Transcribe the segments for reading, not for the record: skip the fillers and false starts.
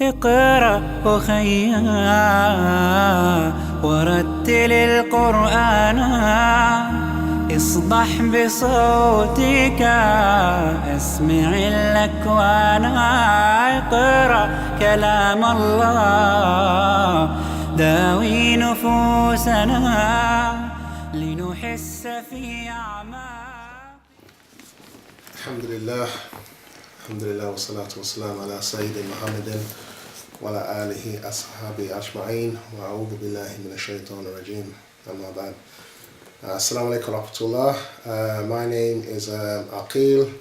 اقرأ أخيا ورتل القرآن اصدح بصوتك اسمع الأكوان اقرأ كلام الله داوي نفوسنا لنحس في أعماق. الحمد لله والصلاة والسلام على سيدنا محمد وعلى آله أصحابه أجمعين وأعوذ بالله من الشيطان الرجيم أما بعد. Assalamu alaikum wa rahmatullah. My name is Aqeel.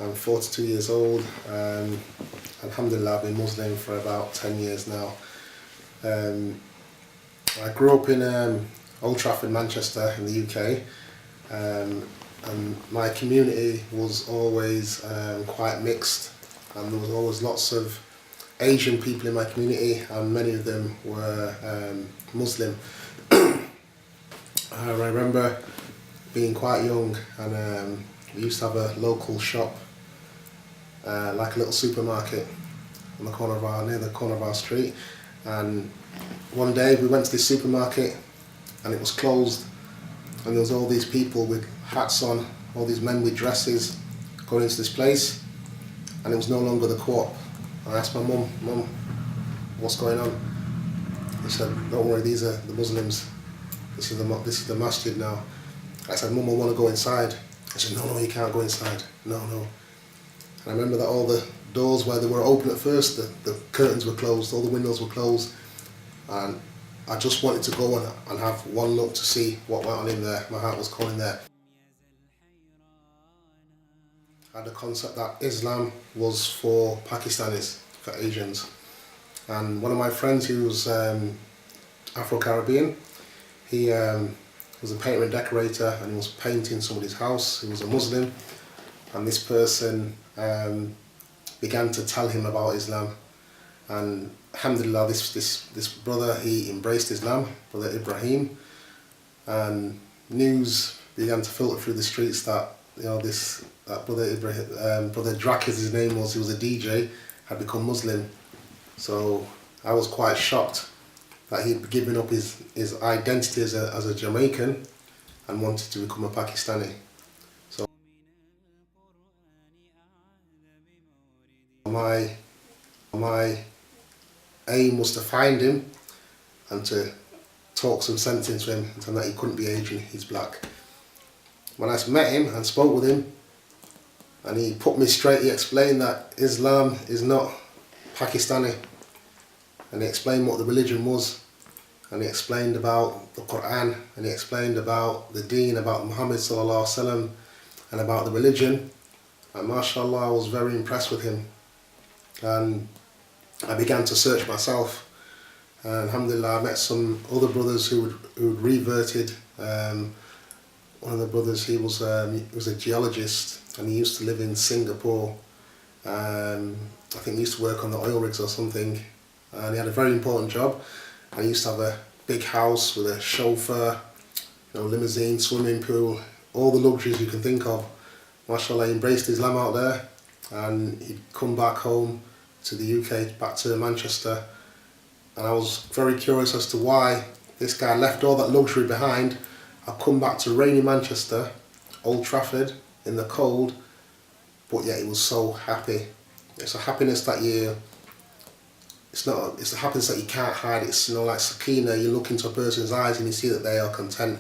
I'm 42 years old. Alhamdulillah, I've been Muslim for about 10 years now. I grew up in Old Trafford, Manchester in the UK. And my community was always quite mixed, and there was always lots of Asian people in my community, and many of them were Muslim. I remember being quite young, and we used to have a local shop, like a little supermarket on the corner of near the corner of our street. And one day we went to this supermarket, and it was closed, and there was all these people with hats on, all these men with dresses going into this place, and it was no longer the co-op. I asked my mum, what's going on? She said, don't worry, these are the Muslims. This is the masjid now. I said, Mum, I want to go inside. I said, no, you can't go inside. No. And I remember that all the doors where they were open at first, the curtains were closed, all the windows were closed, and I just wanted to go and have one look to see what went on in there. My heart was calling there. I had the concept that Islam was for Pakistanis, for Asians. And one of my friends who was Afro-Caribbean, he was a painter and decorator, and he was painting somebody's house. He was a Muslim, and this person began to tell him about Islam. And alhamdulillah, this brother, he embraced Islam, Brother Ibrahim, and news began to filter through the streets that that Brother Ibrahim, Brother Drak, as his name was, he was a DJ, had become Muslim. So I was quite shocked that he'd given up his identity as a Jamaican and wanted to become a Pakistani. So my aim was to find him and to talk some sense into him and tell him that he couldn't be Asian, he's black. When I met him and spoke with him, and he put me straight, he explained that Islam is not Pakistani, and he explained what the religion was, and he explained about the Quran, and he explained about the deen, about Muhammad sallallahu alaihi wasallam, and about the religion. And mashallah, I was very impressed with him, and I began to search myself. And alhamdulillah, I met some other brothers who'd reverted. One of the brothers, he was a geologist, and he used to live in Singapore. I think he used to work on the oil rigs or something, and he had a very important job. And he used to have a big house with a chauffeur, limousine, swimming pool, all the luxuries you can think of. Mashallah, he embraced Islam out there, and he'd come back home to the UK, back to Manchester. And I was very curious as to why this guy left all that luxury behind. I've come back to rainy Manchester, Old Trafford, in the cold, but yet he was so happy. It's a happiness that it's a happiness that you can't hide. It's like sakina, you look into a person's eyes and you see that they are content.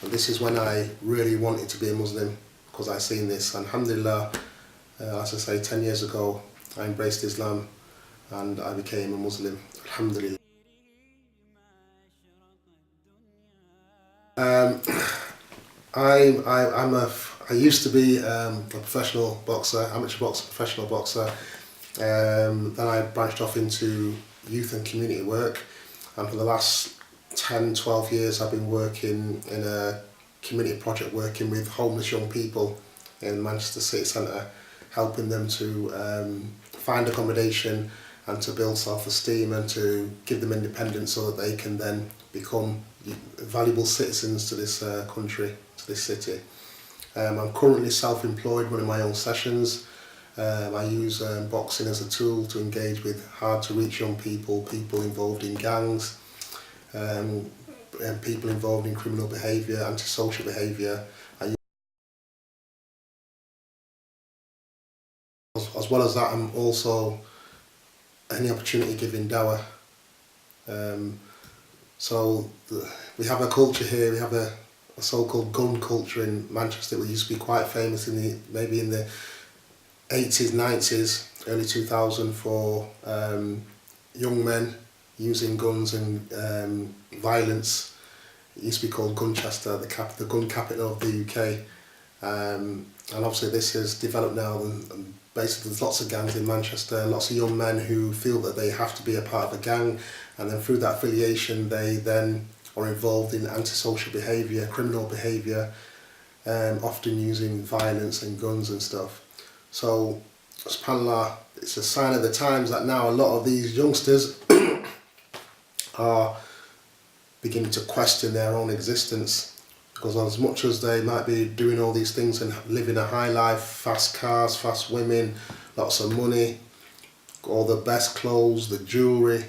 And this is when I really wanted to be a Muslim, because I seen this. And alhamdulillah, as I say, 10 years ago, I embraced Islam and I became a Muslim, alhamdulillah. I used to be a professional boxer, amateur boxer, professional boxer. Then I branched off into youth and community work, and for the last 10-12 years I've been working in a community project, working with homeless young people in Manchester City Centre, helping them to find accommodation and to build self-esteem and to give them independence so that they can then become valuable citizens to this country, to this city. I'm currently self-employed, running my own sessions. I use boxing as a tool to engage with hard to reach young people, people involved in gangs, and people involved in criminal behaviour, antisocial behaviour. As well as that, I'm also any opportunity giving dakwah. We have a culture here, we have a so-called gun culture in Manchester. We used to be quite famous in maybe in the 80s, 90s, early 2000 for young men using guns and violence. It used to be called Gunchester, the gun capital of the UK. And obviously this has developed now, and basically there's lots of gangs in Manchester, lots of young men who feel that they have to be a part of a gang, and then through that affiliation they then are involved in antisocial behaviour, criminal behaviour, often using violence and guns and stuff. So, subhanAllah, it's a sign of the times that now a lot of these youngsters are beginning to question their own existence, because as much as they might be doing all these things and living a high life, fast cars, fast women, lots of money, all the best clothes, the jewellery,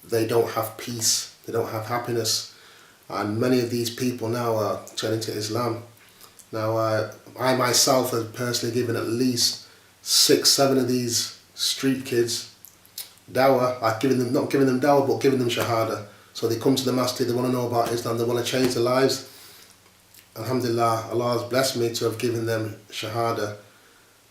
they don't have peace, they don't have happiness. And many of these people now are turning to Islam. Now I myself have personally given at least 6-7 of these street kids dakwah. I've given them, not giving them dakwah, but giving them shahada. So they come to the masjid, they want to know about Islam, they want to change their lives. Alhamdulillah, Allah has blessed me to have given them shahada.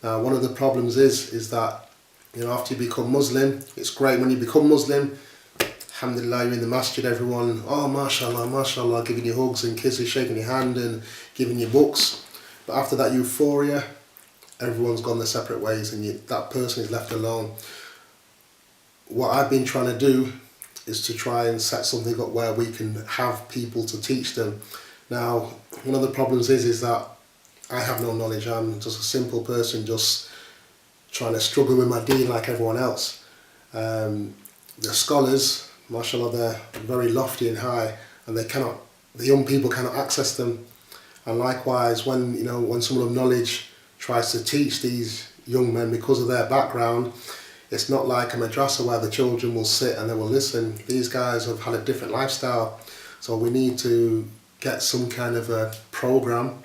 Now one of the problems is that, you know, after you become Muslim, it's great when you become Muslim, alhamdulillah, you're in the masjid, everyone, oh mashallah, mashallah, giving you hugs and kisses, shaking your hand and giving you books. But after that euphoria, everyone's gone their separate ways and that person is left alone. What I've been trying to do is to try and set something up where we can have people to teach them. Now, one of the problems is that I have no knowledge. I'm just a simple person, just trying to struggle with my deen like everyone else. The scholars, mashallah, they're very lofty and high, and the young people cannot access them. And likewise, when someone of knowledge tries to teach these young men because of their background, it's not like a madrasa where the children will sit and they will listen. These guys have had a different lifestyle, so we need to get some kind of a program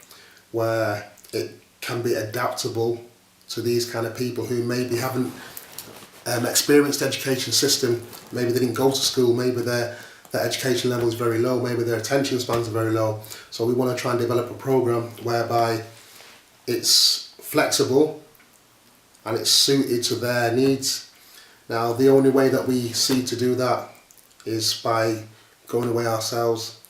where it can be adaptable to these kind of people who maybe haven't experienced the education system. Maybe they didn't go to school, maybe their education level is very low, maybe their attention spans are very low. So we want to try and develop a program whereby it's flexible and it's suited to their needs. Now the only way that we see to do that is by going away ourselves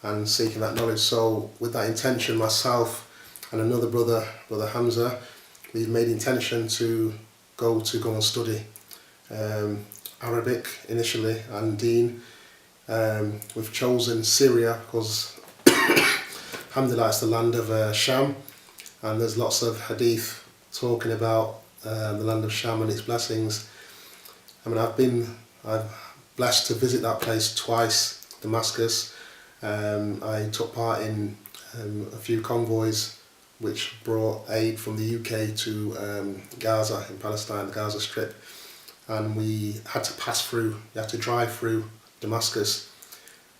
and seeking that knowledge. So with that intention, myself and another brother, Brother Hamza, we've made intention to go and study Arabic initially and Deen. We've chosen Syria because alhamdulillah it's the land of Sham, and there's lots of hadith talking about the land of Sham and its blessings. I mean, I'm blessed to visit that place twice, Damascus. I took part in a few convoys which brought aid from the UK to Gaza in Palestine, the Gaza Strip, and we had to pass through, you had to drive through Damascus,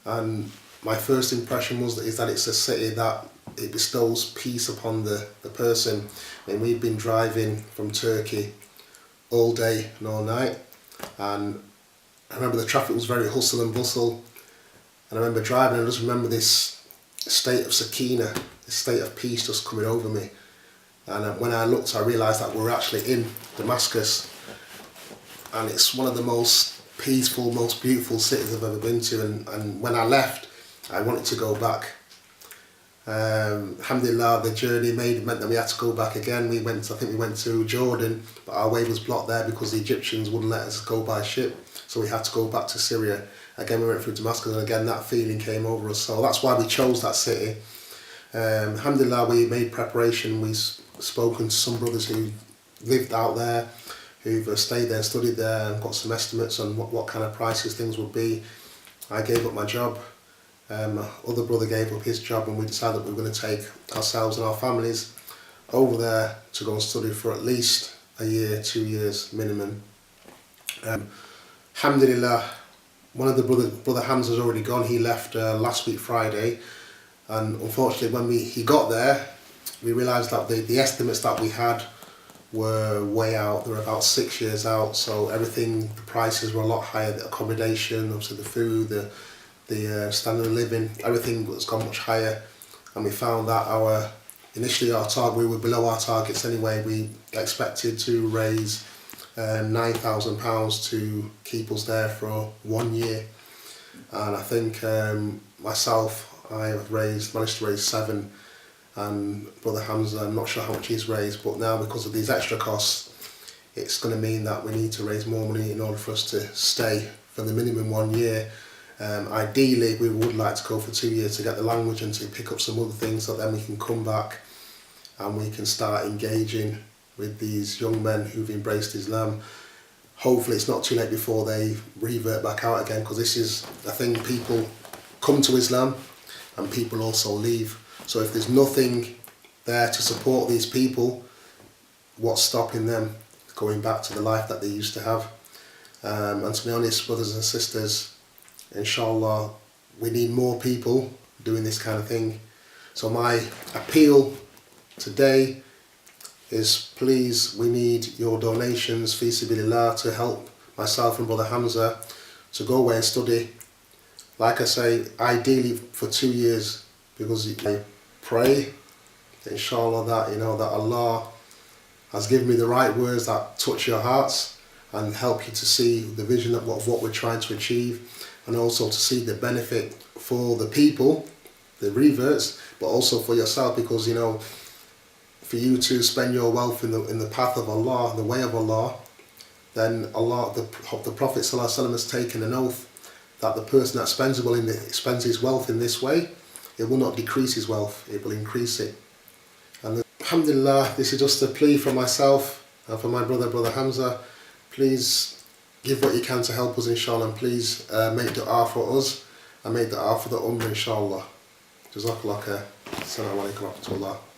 and my first impression is that it's a city that it bestows peace upon the person. I mean, we've been driving from Turkey all day and all night, and I remember the traffic was very hustle and bustle, and I remember driving and I just remember this state of sakina, this state of peace just coming over me. And when I looked, I realised that we're actually in Damascus, and it's one of the most peaceful, most beautiful cities I've ever been to, and when I left, I wanted to go back. Alhamdulillah, the journey meant that we had to go back again. I think we went to Jordan, but our way was blocked there because the Egyptians wouldn't let us go by ship, so we had to go back to Syria. Again, we went through Damascus, and again that feeling came over us, so that's why we chose that city. Alhamdulillah, we made preparation. We've spoken to some brothers who lived out there, who've stayed there, studied there, and got some estimates on what kind of prices things would be. I gave up my job. My other brother gave up his job, and we decided that we were going to take ourselves and our families over there to go and study for at least a year, 2 years minimum. Alhamdulillah, one of the brother Hamza's already gone. He left last week Friday, and unfortunately when he got there, we realised that the estimates that we had were way out. They were about 6 years out, so everything, the prices were a lot higher. The accommodation, obviously the food, the standard of living, everything was gone much higher. And we found that initially our target, we were below our targets anyway. We expected to raise £9,000 to keep us there for 1 year, and I think I have managed to raise 7, and Brother Hamza, I'm not sure how much he's raised, but now because of these extra costs, it's going to mean that we need to raise more money in order for us to stay for the minimum 1 year. Ideally, we would like to go for 2 years to get the language and to pick up some other things, so then we can come back and we can start engaging with these young men who've embraced Islam. Hopefully it's not too late before they revert back out again, because this is the thing, people come to Islam and people also leave. So if there's nothing there to support these people, what's stopping them going back to the life that they used to have? And to be honest, brothers and sisters, inshallah, we need more people doing this kind of thing. So my appeal today is, please, we need your donations, fi sabilillah, to help myself and Brother Hamza to go away and study. Like I say, ideally for 2 years, because I pray, inshallah, that that Allah has given me the right words that touch your hearts and help you to see the vision of what we're trying to achieve, and also to see the benefit for the people, the reverts, but also for yourself, because for you to spend your wealth in the path of Allah, the way of Allah, then Allah, the Prophet ﷺ has taken an oath that the person that spends his wealth in this way, it will not decrease his wealth, it will increase it. And alhamdulillah, this is just a plea from myself and for my Brother Hamza. Please give what you can to help us, inshallah, and please make dua for us and make dua for the ummah, inshallah. Jazakallah khair. Assalamu alaikum wa rahmatullah.